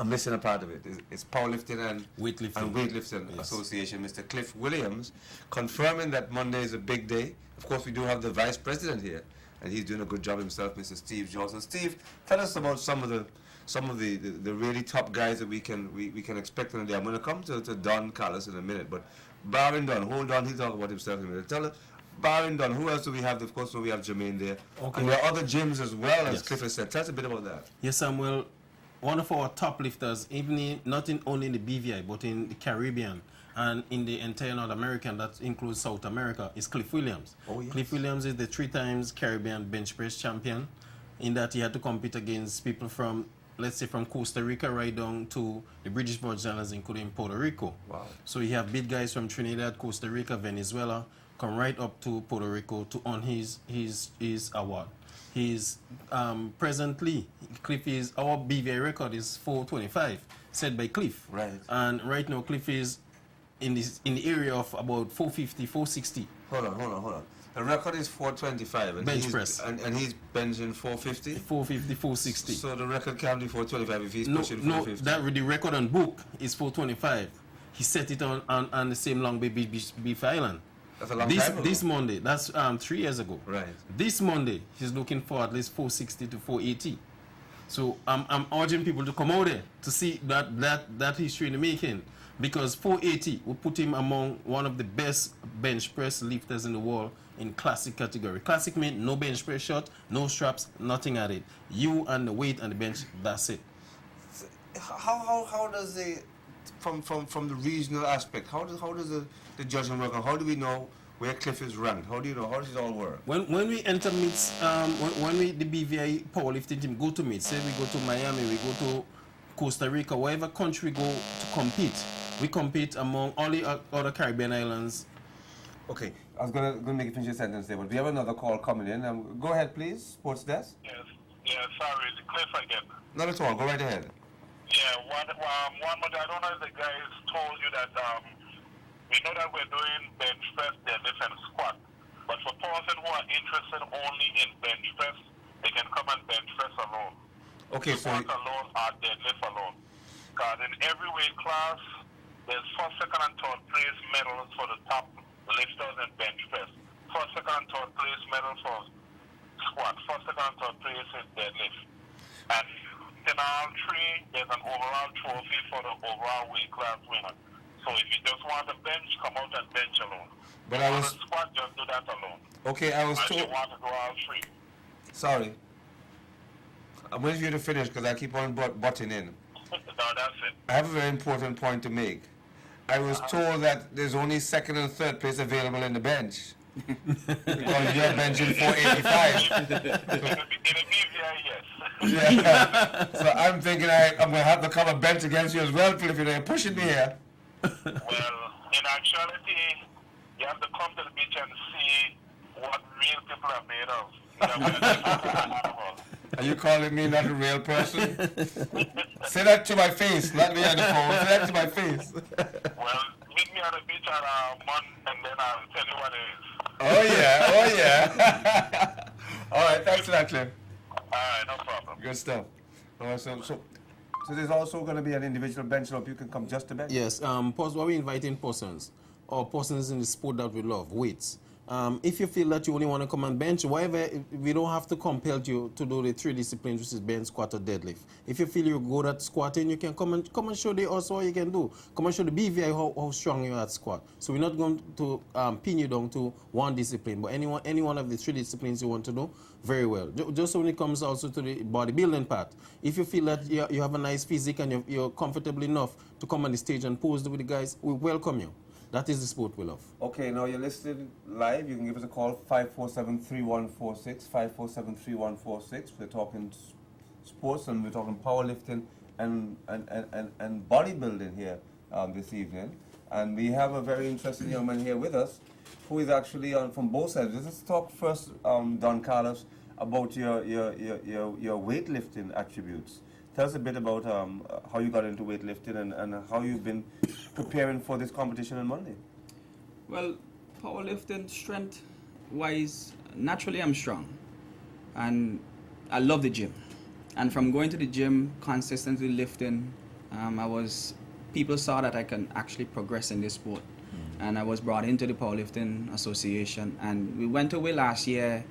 missing a part of it. It's Powerlifting and Weightlifting Association. Mr. Cliff Williams confirming that Monday is a big day. Of course, we do have the vice president here, and he's doing a good job himself, Mr. Steve Johnson. Steve, tell us about some of the really top guys that we can expect on the day. I'm going to come to Don Callis in a minute, but barring Don, hold on, he'll talk about himself in a minute. Tell us, barring Don, who else do we have? Of course, we have Jermaine there. Okay. And there are other gyms as well, as Yes. Cliff has said. Tell us a bit about that. Yes, Samuel. One of our top lifters, not only in the BVI, but in the Caribbean and in the entire North America, and that includes South America, is Cliff Williams. Oh, yes. Cliff Williams is the 3 times Caribbean bench press champion, in that he had to compete against people from, let's say, from Costa Rica right down to the British Virgin Islands, including Puerto Rico. Wow. So you have big guys from Trinidad, Costa Rica, Venezuela, come right up to Puerto Rico to earn his award. He's presently, our BVI record is 425, set by Cliff. Right. And right now, Cliff is in the area of about 450, 460. Hold on. The record is 425. And Bench press. And he's benching 450? 450, 460. So the record can't be 425 if he's pushing 450. No, the record on book is 425. He set it on the same Long Bay Beef Island. That's a long time ago. This Monday, that's 3 years ago. Right. This Monday, he's looking for at least 460 to 480. So I'm urging people to come out there to see that history in the making, because 480 will put him among one of the best bench press lifters in the world in classic category. Classic means no bench press shot, no straps, nothing added. You and the weight and the bench, that's it. How does the from the regional aspect, how does the judging work? How do we know where Cliff is ranked? How do you know? How does it all work? When we enter meets, when we the BVI powerlifting team go to meets, say we go to Miami, we go to Costa Rica, wherever country we go to compete, we compete among all the other Caribbean islands. Okay, I was gonna make you finish your sentence there, but we have another call coming in. Go ahead, please, Sports Desk. Yes, sorry, it's Cliff again. Not at all. Go right ahead. Yeah, one more. I don't know if the guys told you that we know that we're doing bench press, deadlift, and squat. But for persons who are interested only in bench press, they can come and bench press alone. Okay, so Squat alone or deadlift alone. Because in every weight class, there's first, second, and third place medals for the top lifters in bench press. First, second, and third place medals for squat. First, second, and third place in deadlift. And in all three, there's an overall trophy for the overall weight class winner. So if you just want to bench, come out and bench alone. But if I you was want to squat, just do that alone. okay. I was If told. you want to do all three. Sorry, I'm waiting for you to finish because I keep on butting in. No, that's it. I have a very important point to make. I was told that there's only second and third place available in the bench. Because you're benching 485. In a BVI, yes. Yeah. So I'm thinking I'm going to have to come and bench against you as well, Cliff. You're pushing me here. Well, in actuality, you have to come to the beach and see what real people are made of. Are you calling me not a real person? Say that to my face, not me on the phone. Say that to my face. Well, meet me on the beach on a month and then I'll tell you what it is. Oh yeah. All right, thanks for that, Cliff. All right, no problem. Good stuff. All right, so there's also going to be an individual bench, so you can come just to bench. Yes, when we inviting persons or persons in the sport that we love, weights. If you feel that you only want to come and bench, whatever, we don't have to compel you to do the 3 disciplines, which is bench, squat, or deadlift. If you feel you're good at squatting, you can come and show the also what you can do. Come and show the BVI how strong you are at squat. So we're not going to pin you down to one discipline, but any one of the 3 disciplines you want to do, very well. Just when it comes also to the bodybuilding part, if you feel that you have a nice physique and you're comfortable enough to come on the stage and pose with the guys, we welcome you. That is the sport we love. Okay, now you're listening live. You can give us a call, 547-3146, 547-3146. We're talking sports and we're talking powerlifting and bodybuilding here this evening. And we have a very interesting young man here with us who is actually from both sides. Let's talk first, Don Carlos, about your weightlifting attributes. Tell us a bit about how you got into weightlifting and how you've been preparing for this competition on Monday. Well, powerlifting, strength-wise, naturally I'm strong. And I love the gym. And from going to the gym, consistently lifting, people saw that I can actually progress in this sport. And I was brought into the Powerlifting Association. And we went away last year.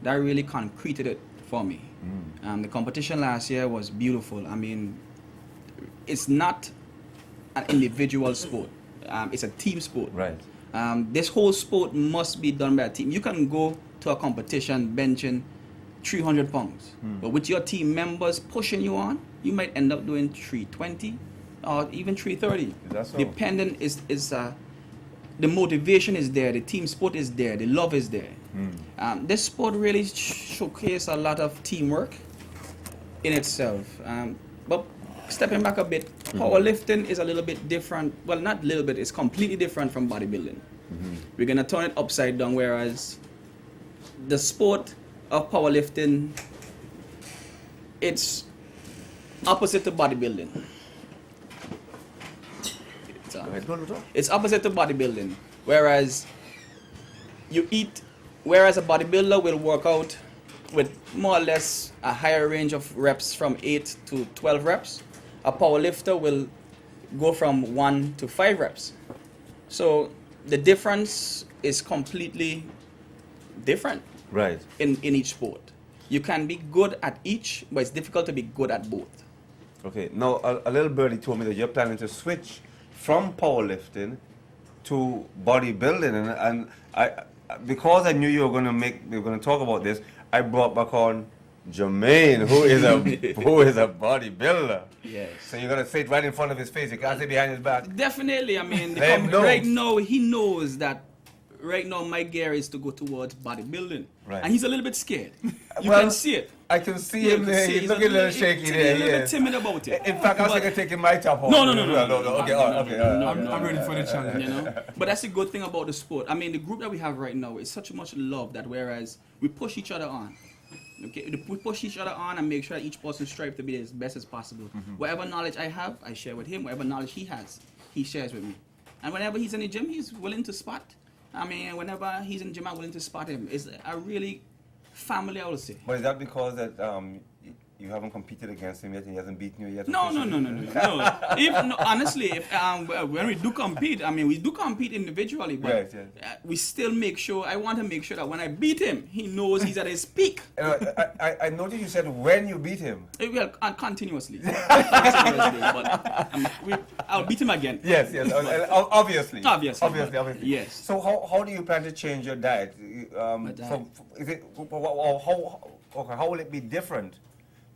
That really concreted it for me. The competition last year was beautiful. I mean, it's not an individual sport. It's a team sport. Right. This whole sport must be done by a team. You can go to a competition benching 300 pounds, but with your team members pushing you on, you might end up doing 320 or even 330. That's so. Depending the motivation is there, the team sport is there, the love is there. This sport really showcases a lot of teamwork in itself. But stepping back a bit, powerlifting is a little bit different. Well, not a little bit, it's completely different from bodybuilding. We're going to turn it upside down, whereas the sport of powerlifting, it's opposite to bodybuilding. ahead. Go, Luther. It's opposite to bodybuilding. Whereas whereas a bodybuilder will work out with more or less a higher range of reps from 8 to 12 reps, a powerlifter will go from 1 to 5 reps. So the difference is completely different in each sport. You can be good at each, but it's difficult to be good at both. Okay, now a little birdie told me that you're planning to switch from powerlifting to bodybuilding, and I because I knew you were going to talk about this, I brought back on Jermaine, who is a bodybuilder. Yes. So you're gonna say it right in front of his face. You can't say behind his back. Definitely. I mean, right now he knows that. Right now, my gear is to go towards bodybuilding, right. And he's a little bit scared. You Well, can see it. I can see him there. He's looking a little shaky there. He's a little bit timid about it. In fact, I was thinking of taking my top off. No. Okay, I'm ready for the challenge. You know, but that's the good thing about the sport. I mean, the group that we have right now is such much love that whereas we push each other on. Okay, we push each other on and make sure that each person strives to be as best as possible. Whatever knowledge I have, I share with him. Whatever knowledge he has, he shares with me. And whenever he's in the gym, he's willing to spot. I mean, whenever he's in the gym, I'm willing to spot him. It's a really family, I would say. But is that because that you haven't competed against him yet? He hasn't beaten you yet? No. Honestly, when we do compete, I mean, we do compete individually, but we still make sure. I want to make sure that when I beat him, he knows he's at his peak. I noticed you said when you beat him. Well, continuously. But I'll beat him again. Yes. Obviously. Yes. So how do you plan to change your diet? How will it be different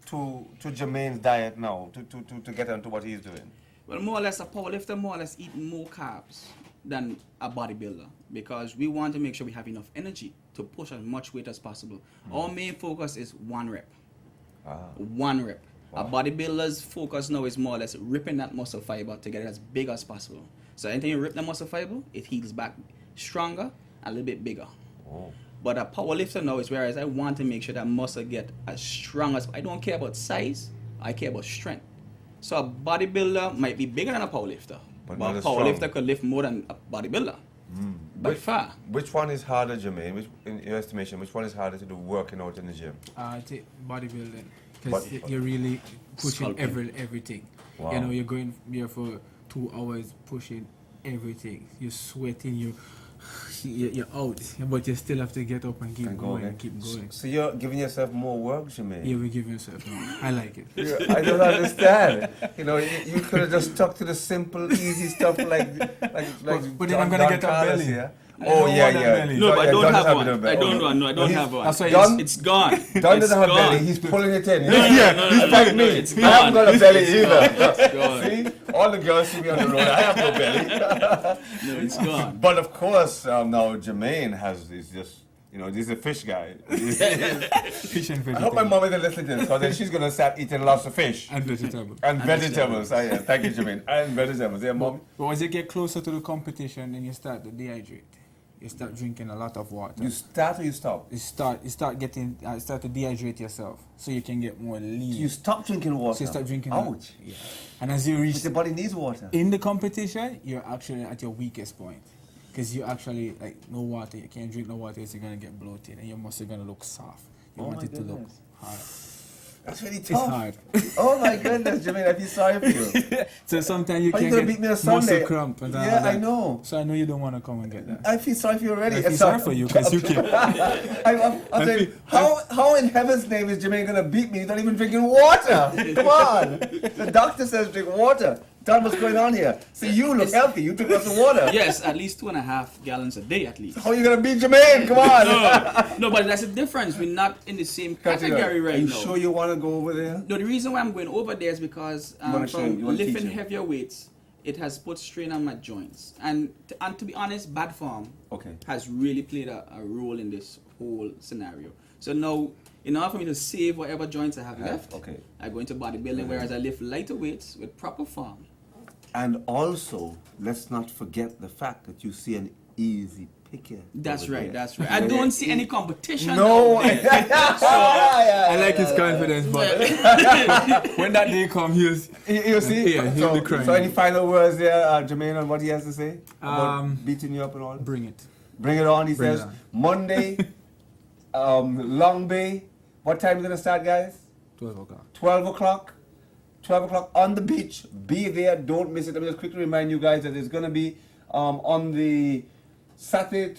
to Jermaine's diet now to get onto what he's doing? Well, more or less a powerlifter more or less eat more carbs than a bodybuilder because we want to make sure we have enough energy to push as much weight as possible. Our main focus is 1 rep. 1 rep. Wow. A bodybuilder's focus now is more or less ripping that muscle fiber to get it as big as possible. So anytime you rip the muscle fiber, it heals back stronger and a little bit bigger. Oh. But a powerlifter now is whereas I want to make sure that muscle get as strong as I don't care about size, I care about strength. So a bodybuilder might be bigger than a powerlifter, but a powerlifter could lift more than a bodybuilder. By far. Which one is harder, Jermaine? In your estimation, which one is harder to do working out in the gym? I take bodybuilding because you're really pushing everything. Wow. You know, you're going there for 2 hours pushing everything. You're sweating. You're out, but you still have to get up and keep going. So you're giving yourself more work, Jermaine? Yeah, we're giving yourself more. I like it. I don't understand. You know, you could have just stuck to the simple, easy stuff like but then I'm gonna get a belly. Yeah? Oh yeah. No, but I don't have one. I don't have one. That's why it's gone. Don doesn't have a belly. He's pulling it in. No, he's like me. It's gone. I haven't got a belly either. It's gone. See, all the girls see me on the road. I have no belly. No, it's gone. But of course, now Jermaine is just. You know, this is a fish guy. Fish and vegetables. I hope my mom isn't listening to this, because then she's going to start eating lots of fish. And vegetables. And vegetables. Yeah. Thank you, Jermaine. And vegetables. Yeah, Mom? But as you get closer to the competition, then you start to dehydrate. You start drinking a lot of water. You start or you stop? You start to dehydrate yourself, so you can get more lean. You stop drinking water? So you start drinking Ouch. Yeah. And as you reach... But your body needs water. In the competition, you're actually at your weakest point. Because you actually, no water, you can't drink no water, so you're going to get bloated, and your muscle going to look soft. You want it to look hard. That's really tough. It's hard. Oh my goodness, Jermaine, I feel sorry for you. So sometimes you can get beat me on muscle Sunday? cramp. And yeah, I know. So I know you don't want to come and get that. I feel sorry for you already. I feel sorry for you, because you can't. I'm saying, how in heaven's name is Jermaine going to beat me? He's not even drinking water. Come on. The doctor says drink water. Don, what's going on here? See, you look healthy. You drink lots of water. Yes, at least 2.5 gallons a day at least. How are you going to beat Jermaine? Come on. No, but that's the difference. We're not in the same category right now. Are you sure you want to go over there? No, the reason why I'm going over there is because from lifting heavier weights, it has put strain on my joints. And to be honest, bad form has really played a role in this whole scenario. So now, in order for me to save whatever joints I have left, I go into bodybuilding, whereas I lift lighter weights with proper form. And also, let's not forget the fact that you see an easy pick you. That's right, that's right. I don't see any competition. No. I like his confidence, but when that day comes, you see? Yeah, he'll be crying. So any final words there, Jermaine, on what he has to say about beating you up and all? Bring it. Bring it on, he Bring says. it on. Monday, Long Bay. What time is it going to start, guys? 12 o'clock. 12 o'clock. 12 o'clock on the beach. Be there. Don't miss it. Let me just quickly remind you guys that it's going to be on the Saturday,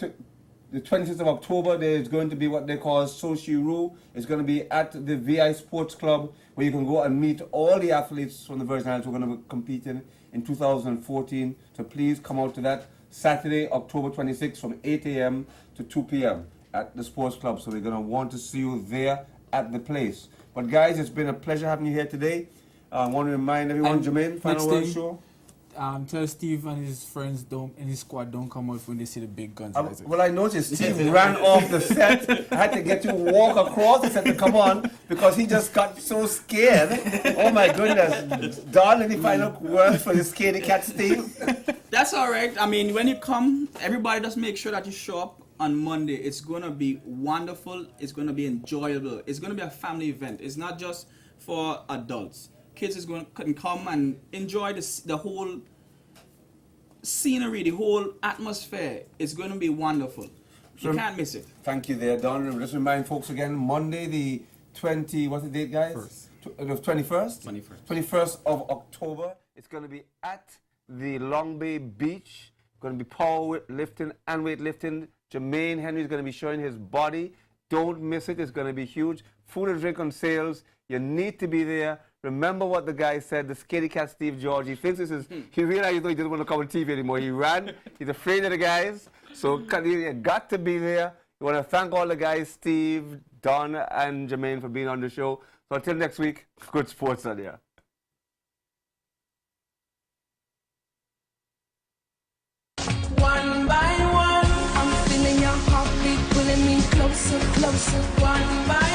the 26th of October. There's going to be what they call Sochi-Ru. It's going to be at the VI Sports Club, where you can go and meet all the athletes from the Virgin Islands who are going to be competing in 2014. So please come out to that Saturday, October 26th from 8 a.m. to 2 p.m. at the Sports Club. So we're going to want to see you there at the place. But guys, it's been a pleasure having you here today. I want to remind everyone, Jermaine, final word, show. Tell Steve and his friends and his squad don't come out when they see the big guns. Well, I noticed Steve ran off the set. I had to get you to walk across the set to come on because he just got so scared. Oh my goodness. Don, any final words for the scaredy cat, Steve? That's all right. I mean, when you come, everybody just make sure that you show up on Monday. It's going to be wonderful. It's going to be enjoyable. It's going to be a family event. It's not just for adults. Kids can come and enjoy the whole scenery, the whole atmosphere. It's going to be wonderful. You can't miss it. Thank you there, Don. Just remind folks again, Monday the 20, what's the date, guys? The 21st? 21st of October. It's going to be at the Long Bay Beach. Going to be power lifting and weightlifting. Jermaine Henry is going to be showing his body. Don't miss it. It's going to be huge. Food and drink on sales. You need to be there. Remember what the guy said, the scaredy cat Steve George. He thinks this is, he realized he doesn't want to come on TV anymore. He ran. He's afraid of the guys. So you got to be there. We want to thank all the guys, Steve, Don, and Jermaine for being on the show. So until next week, good sports on here. One by one, I'm feeling your heartbeat pulling me closer, closer. One by